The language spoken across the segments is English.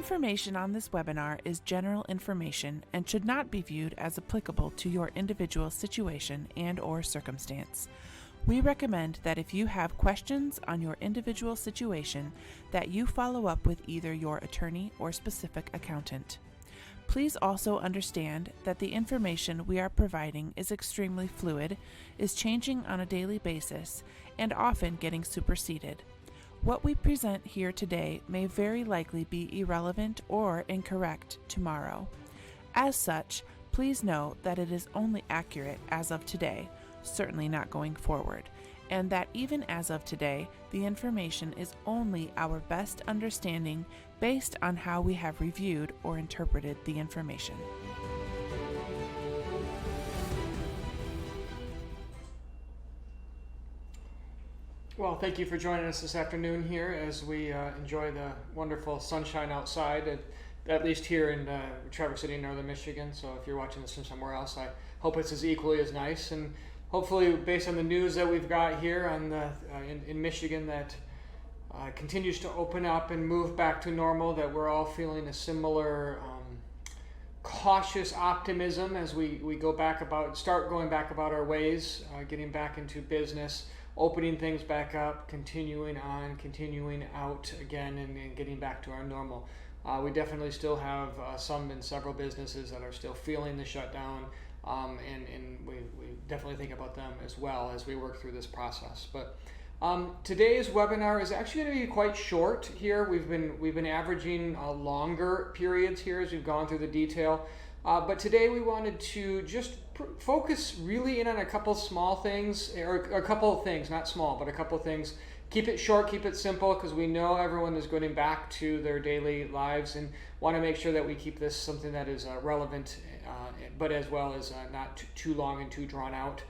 information on this webinar is general information and should not be viewed as applicable to your individual situation and/or circumstance. We recommend that if you have questions on your individual situation, that you follow up with either your attorney or specific accountant. Please also understand that the information we are providing is extremely fluid, is changing on a daily basis, and often getting superseded. What we present here today may very likely be irrelevant or incorrect tomorrow. As such, please know that it is only accurate as of today, certainly not going forward, and that even as of today, the information is only our best understanding based on how we have reviewed or interpreted the information. Well, thank you for joining us this afternoon here as we enjoy the wonderful sunshine outside, at least here in Traverse City, northern Michigan. So if you're watching this from somewhere else, I hope it's as equally as nice. And hopefully, based on the news that we've got here on in Michigan, that continues to open up and move back to normal, that we're all feeling a similar cautious optimism as we start going back about our ways, getting back into business, opening things back up, continuing on, continuing out again, and getting back to our normal. We definitely still have some in several businesses that are still feeling the shutdown, and we definitely think about them as well as we work through this process. But today's webinar is actually going to be quite short here. We've been averaging longer periods here as we've gone through the detail. But today we wanted to just focus really in on a couple small things, or a couple of things, not small, but a couple of things. Keep it short, keep it simple, because we know everyone is going back to their daily lives and want to make sure that we keep this something that is relevant, but as well as not too long and too drawn out.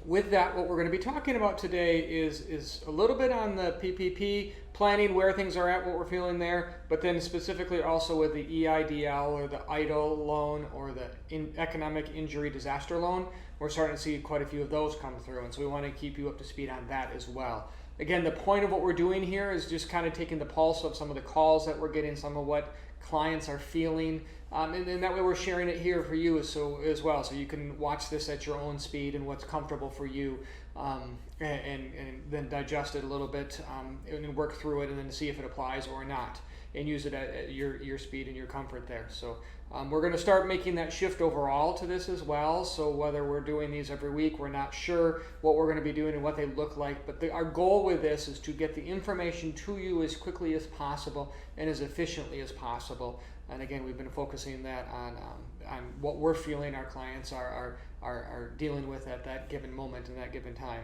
With that, what we're going to be talking about today is a little bit on the PPP planning, where things are at, what we're feeling there, but then specifically also with the EIDL or the EIDL loan or the economic injury disaster loan. We're starting to see quite a few of those come through, and so we want to keep you up to speed on that as well. Again, the point of what we're doing here is just kind of taking the pulse of some of the calls that we're getting, some of what clients are feeling, and that way we're sharing it here for you as well, so you can watch this at your own speed and what's comfortable for you, and then digest it a little bit, and work through it, and then see if it applies or not, and use it at your speed and your comfort there. So we're going to start making that shift overall to this as well. So whether we're doing these every week, we're not sure what we're going to be doing and what they look like. But our goal with this is to get the information to you as quickly as possible and as efficiently as possible. And again, we've been focusing that on what we're feeling our clients are dealing with at that given moment and that given time.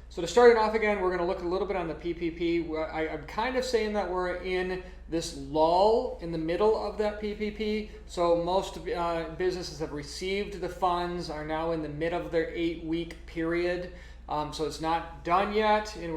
So to start it off again, we're going to look a little bit on the PPP. I'm kind of saying that we're in this lull in the middle of that PPP. So most businesses have received the funds, are now in the mid of their 8-week period. So it's not done yet, and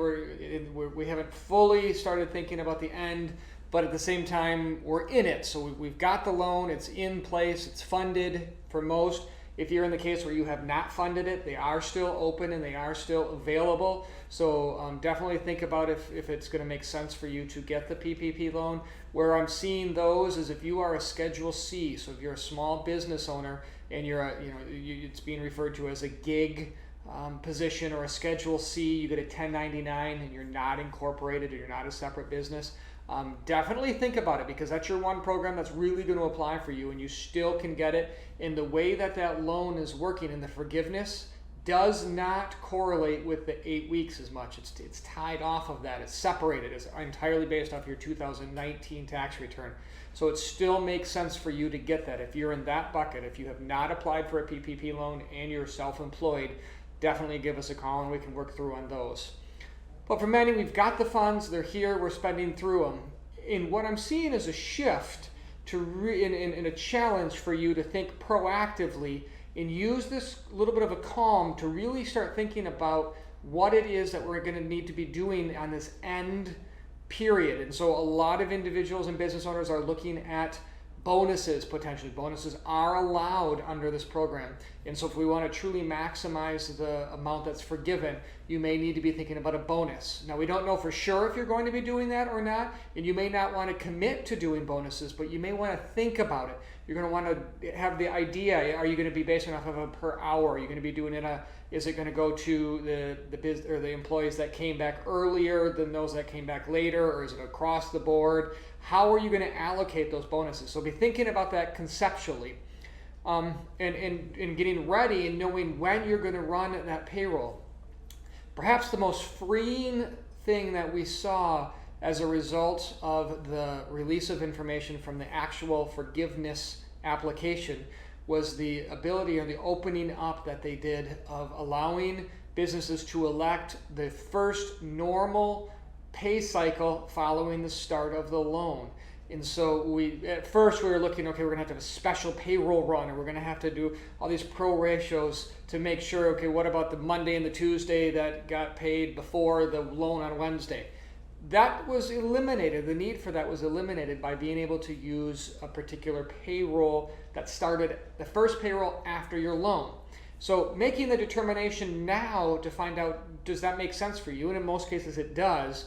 we haven't fully started thinking about the end, but at the same time, we're in it. So we've got the loan, it's in place, it's funded for most. If you're in the case where you have not funded it, they are still open and they are still available. So definitely think about if it's going to make sense for you to get the PPP loan. Where I'm seeing those is if you are a Schedule C, so if you're a small business owner and it's being referred to as a gig position or a Schedule C, you get a 1099 and you're not incorporated or you're not a separate business. Definitely think about it, because that's your one program that's really going to apply for you, and you still can get it. And the way that loan is working and the forgiveness does not correlate with the 8 weeks as much. It's tied off of that. It's separated. It's entirely based off your 2019 tax return. So it still makes sense for you to get that. If you're in that bucket, if you have not applied for a PPP loan and you're self-employed, definitely give us a call and we can work through on those. But for many, we've got the funds, they're here, we're spending through them. And what I'm seeing is a shift in a challenge for you to think proactively and use this little bit of a calm to really start thinking about what it is that we're going to need to be doing on this end period. And so a lot of individuals and business owners are looking at Bonuses, potentially. Bonuses are allowed under this program. And so if we want to truly maximize the amount that's forgiven, you may need to be thinking about a bonus. Now, we don't know for sure if you're going to be doing that or not, and you may not want to commit to doing bonuses, but you may want to think about it. You're going to want to have the idea, are you going to be basing off of a per hour? Are you going to be doing it is it going to go to the employees that came back earlier than those that came back later, or is it across the board? How are you going to allocate those bonuses? So be thinking about that conceptually, and getting ready and knowing when you're going to run that payroll. Perhaps the most freeing thing that we saw as a result of the release of information from the actual forgiveness application was the ability or the opening up that they did of allowing businesses to elect the first normal pay cycle following the start of the loan. And so at first we were looking, okay, we're gonna have to have a special payroll run, and we're gonna have to do all these pro ratios to make sure, okay, what about the Monday and the Tuesday that got paid before the loan on Wednesday? That was eliminated. The need for that was eliminated by being able to use a particular payroll that started the first payroll after your loan. So making the determination now to find out, does that make sense for you? And in most cases it does,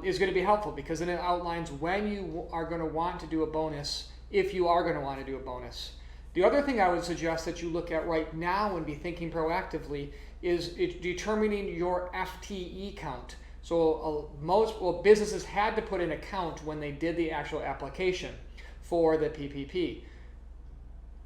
is going to be helpful, because then it outlines when you are going to want to do a bonus, if you are going to want to do a bonus. The other thing I would suggest that you look at right now and be thinking proactively is determining your FTE count. So most businesses had to put in a count when they did the actual application for the PPP.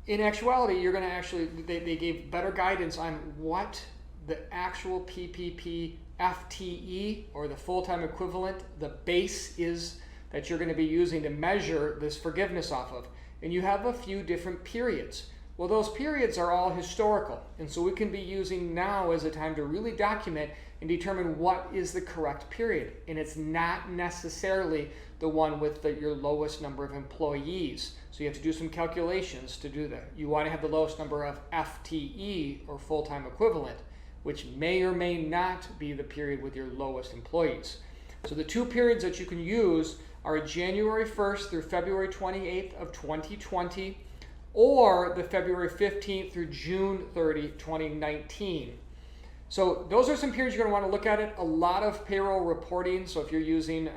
In actuality, you're going to they gave better guidance on what the actual PPP FTE, or the full-time equivalent, the base is that you're going to be using to measure this forgiveness off of. And you have a few different periods. Well, those periods are all historical, and so we can be using now as a time to really document and determine what is the correct period. And it's not necessarily the one with your lowest number of employees. So you have to do some calculations to do that. You want to have the lowest number of FTE, or full-time equivalent, which may or may not be the period with your lowest employees. So the two periods that you can use are January 1st through February 28th of 2020, or the February 15th through June 30, 2019. So those are some periods you're going to want to look at it. A lot of payroll reporting. So if you're using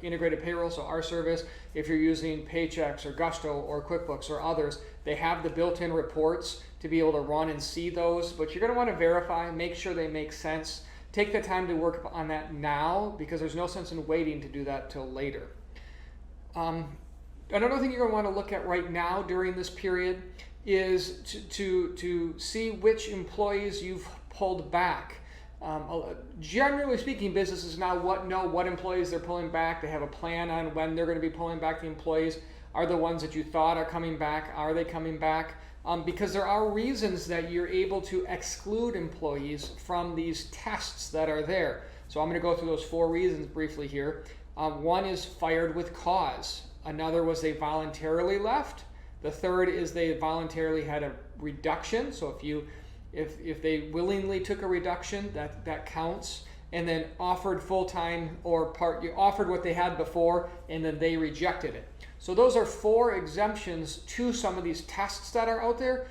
integrated payroll, so our service, if you're using Paychex or Gusto or QuickBooks or others, they have the built-in reports to be able to run and see those. But you're going to want to verify, make sure they make sense. Take the time to work on that now, because there's no sense in waiting to do that till later. Another thing you're going to want to look at right now during this period is to see which employees you've pulled back. Generally speaking, businesses now know what employees they're pulling back. They have a plan on when they're going to be pulling back the employees. Are the ones that you thought are coming back, are they coming back? Because there are reasons that you're able to exclude employees from these tests that are there. So I'm going to go through those 4 reasons briefly here. One is fired with cause. Another was they voluntarily left. The third is they voluntarily had a reduction. So if they willingly took a reduction, that counts. And then offered full-time or you offered what they had before, and then they rejected it. So those are 4 exemptions to some of these tests that are out there.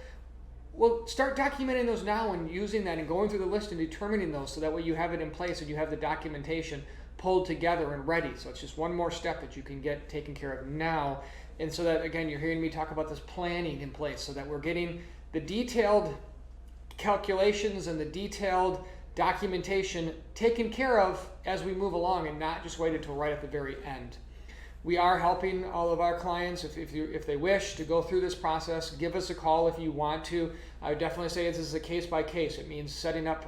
Well, start documenting those now and using that and going through the list and determining those, so that way you have it in place and you have the documentation pulled together and ready. So it's just one more step that you can get taken care of now. And so that, again, you're hearing me talk about this planning in place, so that we're getting the detailed calculations and the detailed documentation taken care of as we move along, and not just wait until right at the very end. We are helping all of our clients, if they wish to go through this process. Give us a call if you want to. I would definitely say this is a case by case. It means setting up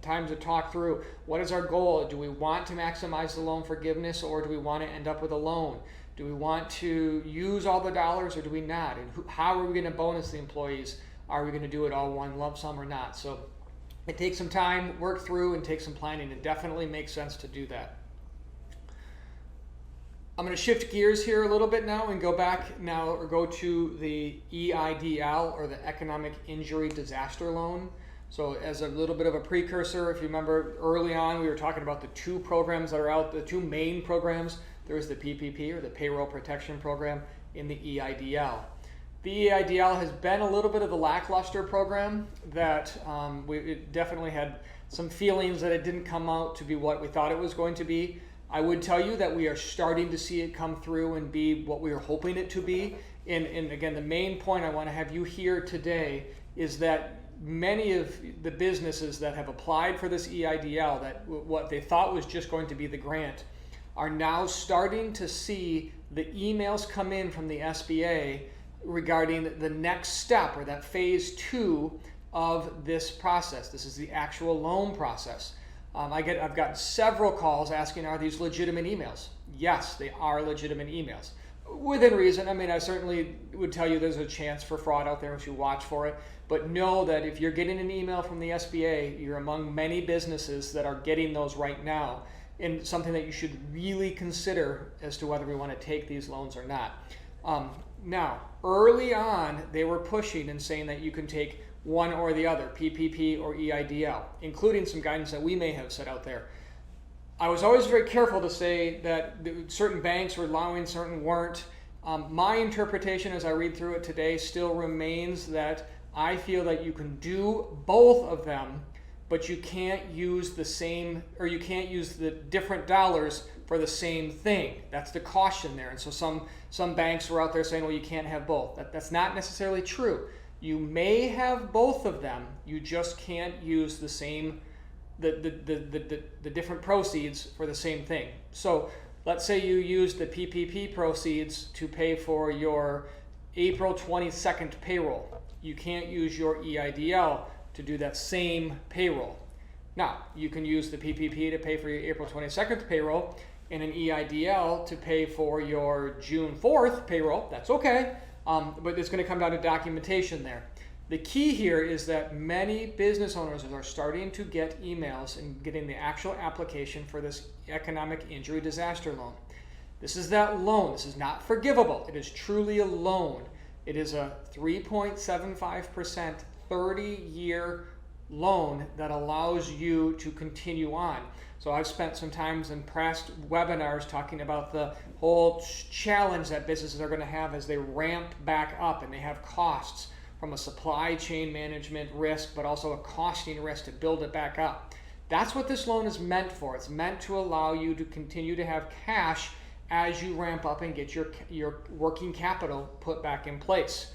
time to talk through what is our goal. Do we want to maximize the loan forgiveness, or do we want to end up with a loan? Do we want to use all the dollars, or do we not? And how are we going to bonus the employees? Are we going to do it all one lump sum or not? So it takes some time, work through, and take some planning. It definitely makes sense to do that. I'm going to shift gears here a little bit now and go to the EIDL, or the Economic Injury Disaster Loan. So as a little bit of a precursor, if you remember early on, we were talking about the 2 programs that are out, the 2 main programs. There's the PPP, or the Payroll Protection Program, in the EIDL. The EIDL has been a little bit of a lackluster program that it definitely had some feelings that it didn't come out to be what we thought it was going to be. I would tell you that we are starting to see it come through and be what we were hoping it to be. And again, the main point I want to have you hear today is that many of the businesses that have applied for this EIDL, that what they thought was just going to be the grant, are now starting to see the emails come in from the SBA regarding the next step, or that phase 2 of this process. This is the actual loan process. I've gotten several calls asking, are these legitimate emails? Yes, they are legitimate emails. Within reason. I mean, I certainly would tell you there's a chance for fraud out there if you watch for it. But know that if you're getting an email from the SBA, you're among many businesses that are getting those right now, and something that you should really consider as to whether we want to take these loans or not. Now, early on, they were pushing and saying that you can take one or the other, PPP or EIDL, including some guidance that we may have set out there. I was always very careful to say that certain banks were allowing, certain weren't. My interpretation as I read through it today still remains that I feel that you can do both of them, but you can't use the same, or you can't use the different dollars for the same thing. That's the caution there. And so some banks were out there saying, well, you can't have both. That's not necessarily true. You may have both of them, you just can't use the same, the different proceeds for the same thing. So let's say you use the PPP proceeds to pay for your April 22nd payroll. You can't use your EIDL to do that same payroll. Now, you can use the PPP to pay for your April 22nd payroll and an EIDL to pay for your June 4th payroll. That's okay. But it's going to come down to documentation there. The key here is that many business owners are starting to get emails and getting the actual application for this economic injury disaster loan. This is that loan. This is not forgivable. It is truly a loan. It is a 3.75% 30-year loan that allows you to continue on. So I've spent some time in past webinars talking about the whole challenge that businesses are going to have as they ramp back up, and they have costs from a supply chain management risk, but also a costing risk to build it back up. That's what this loan is meant for. It's meant to allow you to continue to have cash as you ramp up and get your working capital put back in place.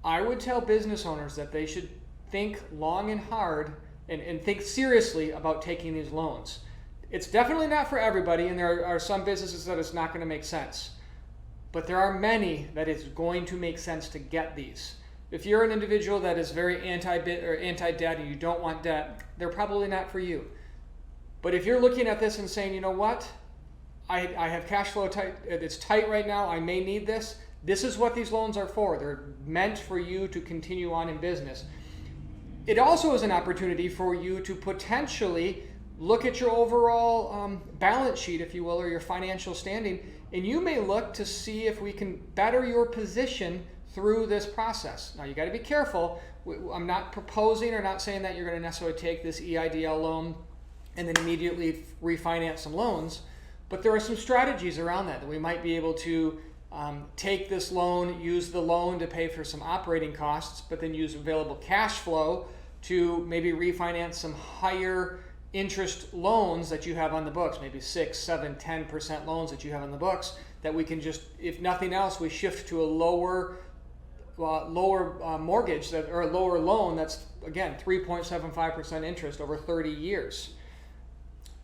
I would tell business owners that they should think long and hard and think seriously about taking these loans. It's definitely not for everybody, and there are some businesses that it's not going to make sense. But there are many that it's going to make sense to get these. If you're an individual that is very anti-debt and you don't want debt, they're probably not for you. But if you're looking at this and saying, you know what, I have cash flow tight, it's tight right now, I may need this, this is what these loans are for. They're meant for you to continue on in business. It also is an opportunity for you to potentially look at your overall balance sheet, if you will, or your financial standing, and you may look to see if we can better your position through this process. Now, you got to be careful. I'm not proposing or not saying that you're going to necessarily take this EIDL loan and then immediately refinance some loans, but there are some strategies around that we might be able to take this loan, use the loan to pay for some operating costs, but then use available cash flow to maybe refinance some higher interest loans that you have on the books, maybe 6, 7, 10% loans that you have on the books, that we can just, if nothing else, we shift to a lower mortgage or a lower loan that's, again, 3.75% interest over 30 years.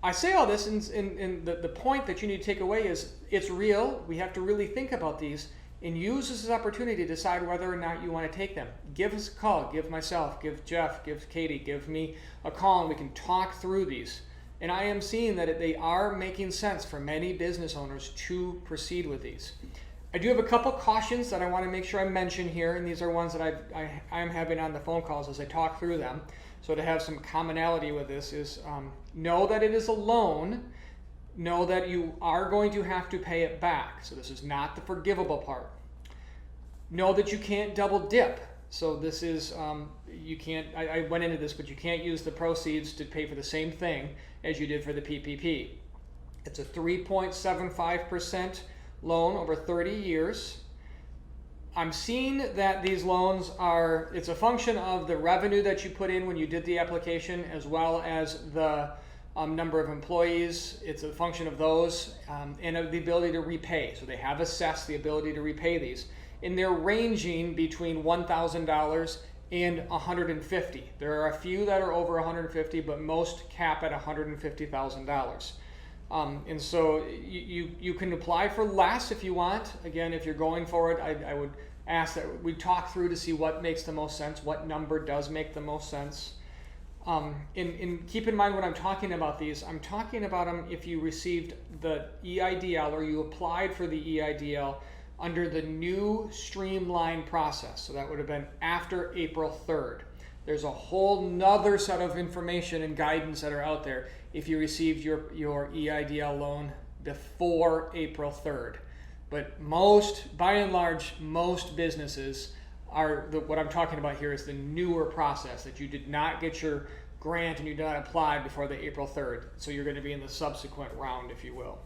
I say all this, and the point that you need to take away is it's real. We have to really think about these and use this as an opportunity to decide whether or not you want to take them. Give us a call. Give myself, give Jeff, give Katie, give me a call, and we can talk through these. And I am seeing that they are making sense for many business owners to proceed with these. I do have a couple cautions that I want to make sure I mention here, and these are ones that I am having on the phone calls as I talk through them. So to have some commonality with this is know that it is a loan. Know that you are going to have to pay it back. So this is not the forgivable part. Know that you can't double dip. So this is, you can't, I went into this, but you can't use the proceeds to pay for the same thing as you did for the PPP. It's a 3.75% loan over 30 years. I'm seeing that these loans it's a function of the revenue that you put in when you did the application, as well as the number of employees. It's a function of those and of the ability to repay. So they have assessed the ability to repay these. And they're ranging between $1,000 and $150,000. There are a few that are over $150,000, but most cap at $150,000. And so you can apply for less if you want. Again, if you're going for it, I would ask that we talk through to see what makes the most sense, what number does make the most sense. And keep in mind when I'm talking about these, I'm talking about them if you received the EIDL or you applied for the EIDL under the new streamlined process. So that would have been after April 3rd. There's a whole nother set of information and guidance that are out there if you received your EIDL loan before April 3rd. But by and large, most businesses what I'm talking about here is the newer process, that you did not get your grant and you did not apply before the April 3rd. So you're going to be in the subsequent round, if you will.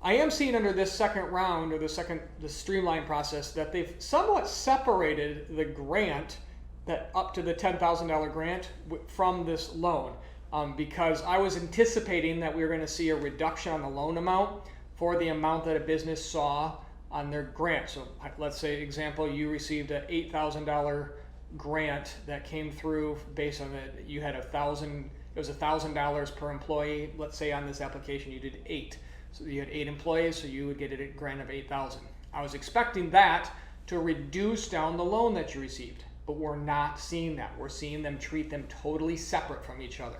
I am seeing under this second round, or the streamlined process, that they've somewhat separated the grant, that up to the $10,000 grant, from this loan, because I was anticipating that we were going to see a reduction on the loan amount for the amount that a business saw on their grant. So let's say, example, you received an $8,000 grant that came through based on it. You had it was $1,000 per employee. Let's say on this application you did 8. So you had 8 employees, so you would get a grant of $8,000. I was expecting that to reduce down the loan that you received, but we're not seeing that. We're seeing them treat them totally separate from each other.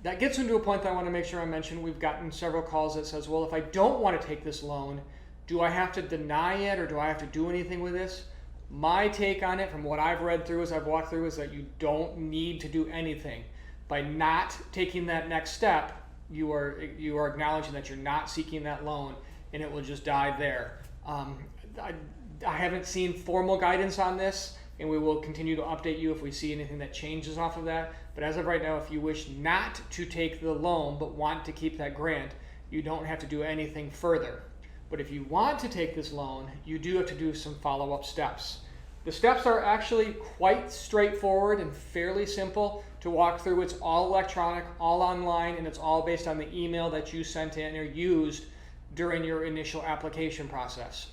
That gets into a point that I want to make sure I mention. We've gotten several calls that says, well, if I don't want to take this loan, do I have to deny it, or do I have to do anything with this? My take on it, from what I've read through as I've walked through, is that you don't need to do anything. By not taking that next step, you are acknowledging that you're not seeking that loan, and it will just die there. I haven't seen formal guidance on this, and we will continue to update you if we see anything that changes off of that. But as of right now, if you wish not to take the loan but want to keep that grant, you don't have to do anything further. But if you want to take this loan, you do have to do some follow-up steps. The steps are actually quite straightforward and fairly simple to walk through. It's all electronic, all online, and it's all based on the email that you sent in or used during your initial application process.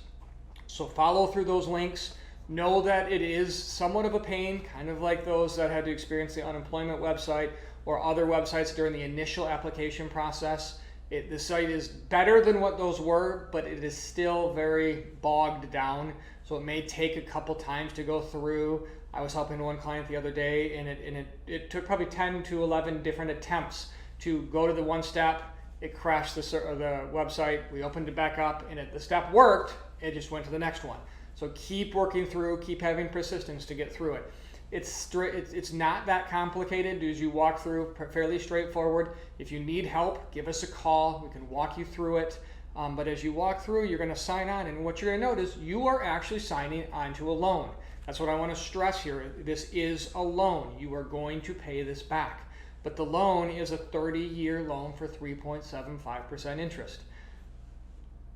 So follow through those links. Know that it is somewhat of a pain, kind of like those that had to experience the unemployment website or other websites during the initial application process. The site is better than what those were, but it is still very bogged down. So it may take a couple times to go through. I was helping one client the other day, and it took probably 10 to 11 different attempts to go to the one step. It crashed the website. We opened it back up, and the step worked. It just went to the next one. So keep working through, keep having persistence to get through it. It's not that complicated as you walk through, fairly straightforward. If you need help, give us a call. We can walk you through it. But as you walk through, you're going to sign on, and what you're going to notice, you are actually signing onto a loan. That's what I want to stress here. This is a loan. You are going to pay this back. But the loan is a 30-year loan for 3.75% interest.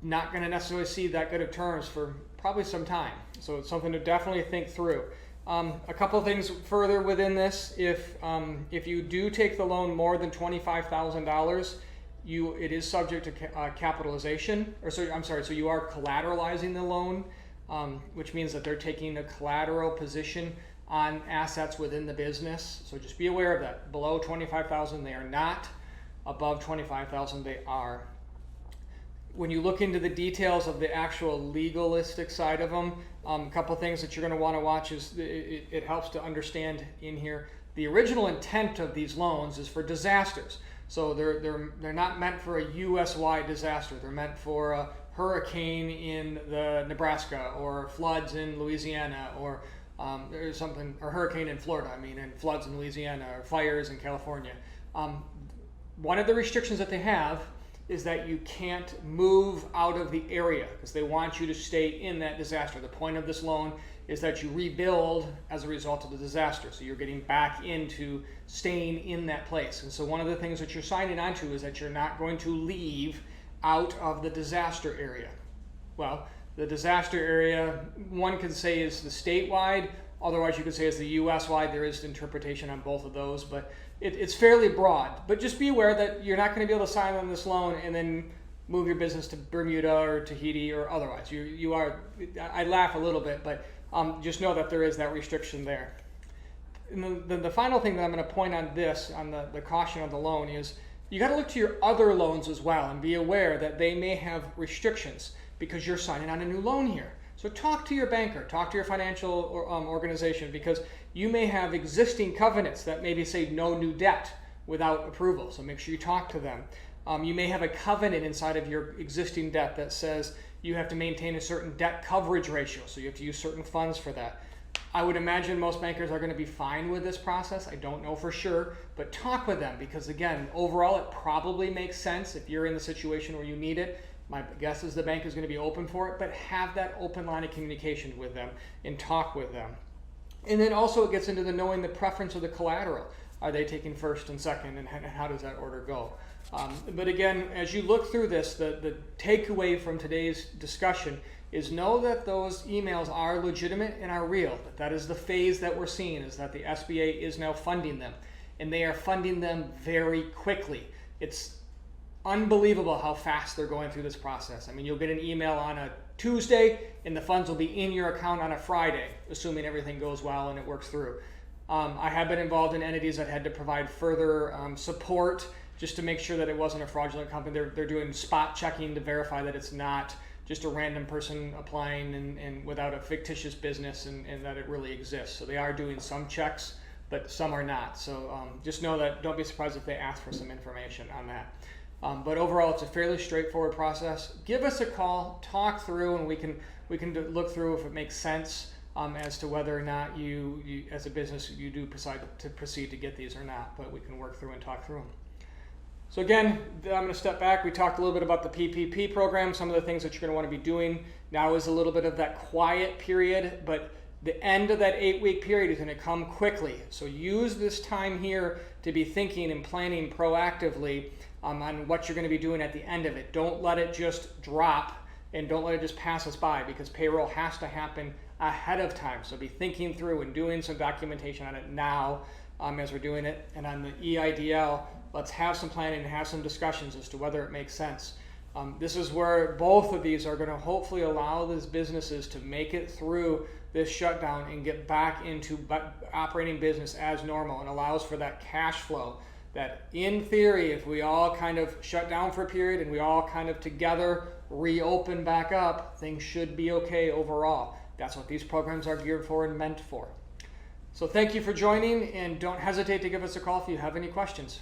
Not going to necessarily see that good of terms for probably some time. So it's something to definitely think through. A couple of things further within this. If you do take the loan more than $25,000, it is subject to capitalization. So you are collateralizing the loan, which means that they're taking a collateral position on assets within the business. So just be aware of that. Below $25,000, they are not. Above $25,000, they are. When you look into the details of the actual legalistic side of them, a couple things that you're going to want to watch is it helps to understand in here the original intent of these loans is for disasters. So they're not meant for a U.S.-wide disaster. They're meant for a hurricane in the Nebraska, or floods in Louisiana, or hurricane in Florida. And floods in Louisiana, or fires in California. One of the restrictions that they have is that you can't move out of the area because they want you to stay in that disaster. The point of this loan is that you rebuild as a result of the disaster. So you're getting back into staying in that place. And so one of the things that you're signing onto is that you're not going to leave out of the disaster area. Well, the disaster area, one could say is the statewide, otherwise you could say is the US-wide. There is interpretation on both of those, but it's fairly broad. But just be aware that you're not going to be able to sign on this loan and then move your business to Bermuda or Tahiti or otherwise. You are, I laugh a little bit, but just know that there is that restriction there. And the final thing that I'm going to point on this, on the caution of the loan, is you got to look to your other loans as well and be aware that they may have restrictions because you're signing on a new loan here. So talk to your banker, talk to your financial organization, because you may have existing covenants that maybe say no new debt without approval. So make sure you talk to them. You may have a covenant inside of your existing debt that says you have to maintain a certain debt coverage ratio. So you have to use certain funds for that. I would imagine most bankers are going to be fine with this process. I don't know for sure, but talk with them, because again, overall it probably makes sense if you're in the situation where you need it. My guess is the bank is going to be open for it, but have that open line of communication with them and talk with them. And then also it gets into the knowing the preference of the collateral. Are they taking first and second, and how does that order go? But again, as you look through this, the takeaway from today's discussion is know that those emails are legitimate and are real. That is the phase that we're seeing, is that the SBA is now funding them, and they are funding them very quickly. It's unbelievable how fast they're going through this process. I mean, you'll get an email on a Tuesday and the funds will be in your account on a Friday, assuming everything goes well and it works through. I have been involved in entities that had to provide further support just to make sure that it wasn't a fraudulent company. They're doing spot checking to verify that it's not just a random person applying and without a fictitious business, and that it really exists. So they are doing some checks, but some are not. So just know that, don't be surprised if they ask for some information on that. But overall, it's a fairly straightforward process. Give us a call, talk through, and we can look through if it makes sense as to whether or not you as a business, you do decide to proceed to get these or not. But we can work through and talk through them. So again, I'm going to step back. We talked a little bit about the PPP program, some of the things that you're going to want to be doing. Now is a little bit of that quiet period, but the end of that 8-week period is going to come quickly. So use this time here to be thinking and planning proactively on what you're going to be doing at the end of it. Don't let it just drop, and don't let it just pass us by, because payroll has to happen ahead of time. So be thinking through and doing some documentation on it now as we're doing it. And on the EIDL, let's have some planning and have some discussions as to whether it makes sense. This is where both of these are going to hopefully allow these businesses to make it through this shutdown and get back into operating business as normal, and allows for that cash flow that, in theory, if we all kind of shut down for a period and we all kind of together reopen back up, things should be okay overall. That's what these programs are geared for and meant for. So thank you for joining, and don't hesitate to give us a call if you have any questions.